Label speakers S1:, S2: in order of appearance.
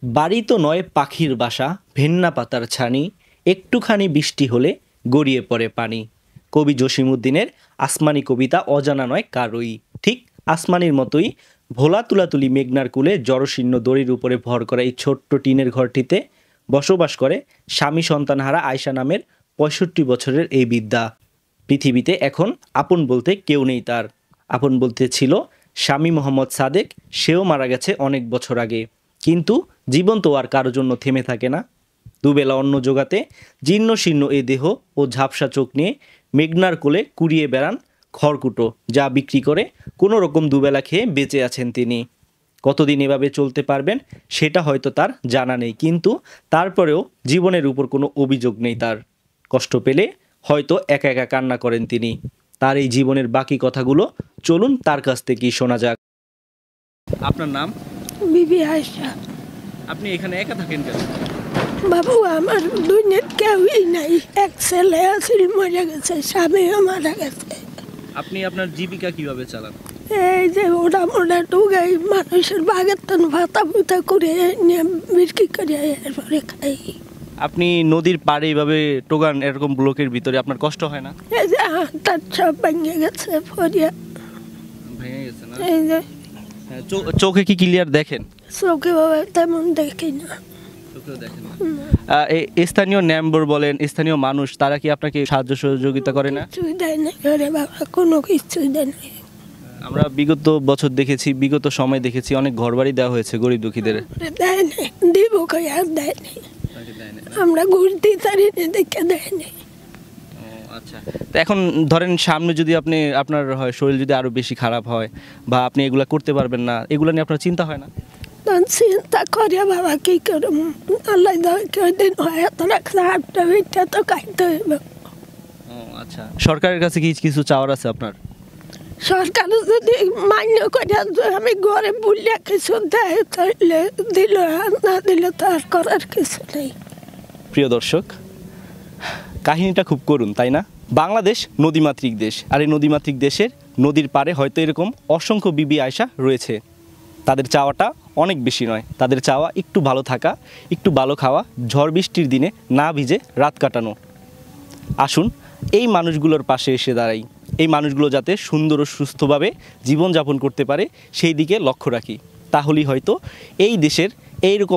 S1: বাড়ি তো নয় পাখির বাসা, ভেন্না পাতার ছানি, একটুখানি বৃষ্টি হলে গড়িয়ে পড়ে পানি। কবি জসিমউদ্দিনের আসমানি কবিতা অজানা নয় কারোই। ঠিক আসমানির মতোই ভোলা তুলাতুলি মেঘনার কুলে জড়শীর্ণ দড়ির উপরে ভর করা এই ছোট্ট টিনের ঘরটিতে বসবাস করে স্বামী সন্তানহারা আয়শা নামের ৬৫ বছরের এই বৃদ্ধা। পৃথিবীতে এখন আপন বলতে কেউ নেই তার। আপন বলতে ছিল স্বামী মোহাম্মদ সাদেক, সেও মারা গেছে অনেক বছর আগে। কিন্তু জীবন তো আর কারোর জন্য থেমে থাকে না। দুবেলা অন্ন জোগাতে জীর্ণ শীর্ণ এই দেহ ও ঝাপসা চোখ নিয়ে মেঘনার কোলে কুড়িয়ে বেড়ান খড়কুটো, যা বিক্রি করে কোনো রকম দুবেলা খেয়ে বেঁচে আছেন তিনি। কতদিন এভাবে চলতে পারবেন সেটা হয়তো তার জানা নেই, কিন্তু তারপরেও জীবনের উপর কোনো অভিযোগ নেই তার। কষ্ট পেলে হয়তো একা একা কান্না করেন তিনি। তার এই জীবনের বাকি কথাগুলো চলুন তার কাছ থেকেই শোনা যাক। আপনার নাম?
S2: বিবি আয়শা।
S1: আপনি এখানে একা থাকেন কেন?
S2: বাবু, আমার দুনিয়ার কেউই নাই। এক ছেলে আছিল, মরে গেছে, স্বামীও মারা গেছে।
S1: আপনি আপনার জীবিকা কিভাবে চালান?
S2: এই যে ওরা মোটা টুগাই মানুষের বাগের তন ভাতা ফুতা করে নিয়ে বিক্রি করে এরপরে খাই।
S1: আপনি নদীর পাড়ে এইভাবে টোগান, এরকম ব্লকের ভিতরে আপনার কষ্ট হয় না?
S2: এই যে হাতটার সব ভেঙে গেছে ফরিয়া।
S1: ভেঙে গেছে না?
S2: এই যে
S1: চোখে কি ক্লিয়ার দেখেন?
S2: চোখে বাবা তেমন দেখি না।
S1: চোখেও দেখেন না। স্থানীয় মেম্বার বলেন, স্থানীয় মানুষ, তারা কি আপনাকে সাহায্য সহযোগিতা করে না?
S2: কিছুই দেয় না ঘরে বাবা, কোনো কিছুই দেয় না।
S1: আমরা বিগত বছর দেখেছি, বিগত সময় দেখেছি অনেক ঘরবাড়ি দেওয়া হয়েছে গরিব দুঃখীদের।
S2: দেয় না, দিব কই আর দেয় না। আমরা ঘুরতে চারি দেখে দেয় না।
S1: আচ্ছা, তো এখন ধরেন সামনে যদি আপনার হয় শরীর যদি আরো বেশি খারাপ হয় বা আপনি এগুলা করতে পারবেন না, এগুলা নিয়ে আপনার চিন্তা হয় না?
S2: তখন চিন্তা করে বাবা কি করব, আল্লাহ দিন হয় এত রাখছে, হাতটা ভিটটা তো খাইতে হইব।
S1: আচ্ছা, সরকারের কাছে কি কিছু চাওয়ার আছে আপনার?
S2: সরকার যদি মান্য করে আমি ঘরে বললে কিছু দেয় তাহলে দিল, আর না দিলে তো আর করার কিছু নেই।
S1: প্রিয় দর্শক, কাহিনীটা খুব করুণ, তাই না? বাংলাদেশ নদীমাতৃক দেশ, আর এই নদীমাতৃক দেশের নদীর পাড়ে হয়তো এরকম অসংখ্য বিবি আয়শা রয়েছে। তাদের চাওয়াটা অনেক বেশি নয়, তাদের চাওয়া একটু ভালো থাকা, একটু ভালো খাওয়া, ঝড় বৃষ্টির দিনে না ভিজে রাত কাটানো। আসুন এই মানুষগুলোর পাশে এসে দাঁড়াই, এই মানুষগুলো যাতে সুন্দর ও সুস্থভাবে জীবনযাপন করতে পারে সেই দিকে লক্ষ্য রাখি। তাহলেই হয়তো এই দেশের এইরকম